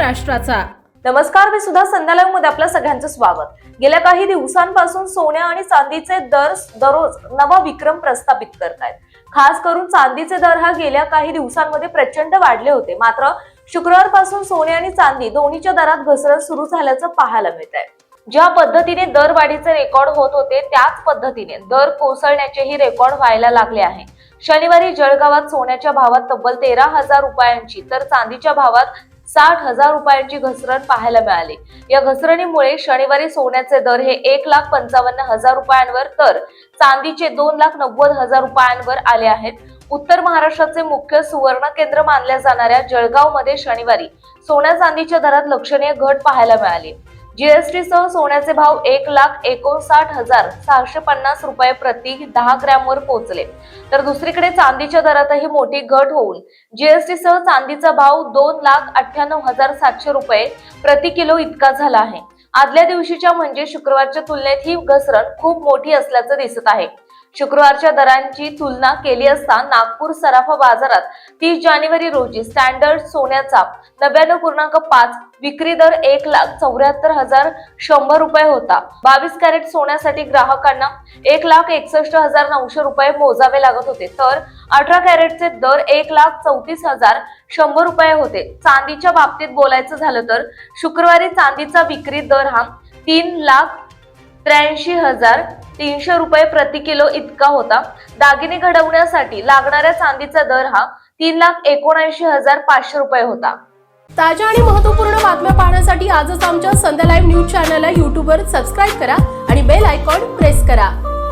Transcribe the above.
महाराष्ट्राचा। नमस्कार, मी सुद्धा संध्या लाईव्ह मध्ये आपलं सगळ्यांचं स्वागत। गेल्या काही दिवसांपासून सोन्या आणि चांदीचे दर दररोज नवा विक्रम प्रस्थापित करतायत। खास करून चांदीचे दर हा गेल्या काही दिवसांमध्ये प्रचंड वाढले होते। मात्र शुक्रवारपासून सोने आणि चांदी दोन्हीच्या दरात घसरण सुरू झाल्याचं पाहायला मिळतंय। ज्या पद्धतीने दरवाढीचे रेकॉर्ड होत होते त्याच पद्धतीने दर कोसळण्याचेही रेकॉर्ड व्हायला लागले आहे। शनिवारी जळगावात सोन्याच्या भावात तब्बल 13,000 रुपयांची तर चांदीच्या भावात 60,000 रुपयांची घसरण पाहायला मिळाली। या घसरणीमुळे शनिवारी सोन्याचे दर हे 1,55,000 रुपयांवर तर चांदीचे 2,90,000 रुपयांवर आले आहेत। उत्तर महाराष्ट्राचे मुख्य सुवर्ण केंद्र मानल्या जाणाऱ्या जळगावमध्ये शनिवारी सोन्या चांदीच्या दरात लक्षणीय घट पाहायला मिळाली। जीएसटी सह सोन्याचे भाव 1,59,650 रुपये प्रति 10 ग्रॅमवर पोहोचले, तर दुसरीकडे चांदीच्या दरातही मोठी घट होऊन जीएसटी सह चांदीचा भाव 2,98,700 रुपये प्रति किलो इतका झाला आहे। आदल्या दिवशीच्या म्हणजे शुक्रवारच्या तुलनेत ही घसरण खूप मोठी असल्याचं दिसत आहे। शुक्रवारच्या दरांची तुलना केली असता नागपूर सराफा बाजारात 30 जानेवारी रोजी स्टँडर्ड सोन्याचा 99.5 विक्री दर 1,74,100 रुपये होता। 22 कॅरेट सोन्यासाठी ग्राहकांना 1,61,900 रुपये मोजावे लागत होते, तर 18 कॅरेटचे दर 1,34,100 रुपये होते। चांदीच्या बाबतीत बोलायचं झालं तर शुक्रवारी चांदीचा विक्री दर हा 3,83,300 रुपये प्रति किलो इतका होता। दागिने घडवण्यासाठी लागणाऱ्या चांदीचा दर हा 3,79,500 रुपये होता। ताज्या आणि महत्त्वपूर्ण बातम्या पाहण्यासाठी आजच आमच्या संध्या लाईव्ह न्यूज चॅनलला YouTube वर सबस्क्राइब करा आणि बेल आयकॉन प्रेस करा।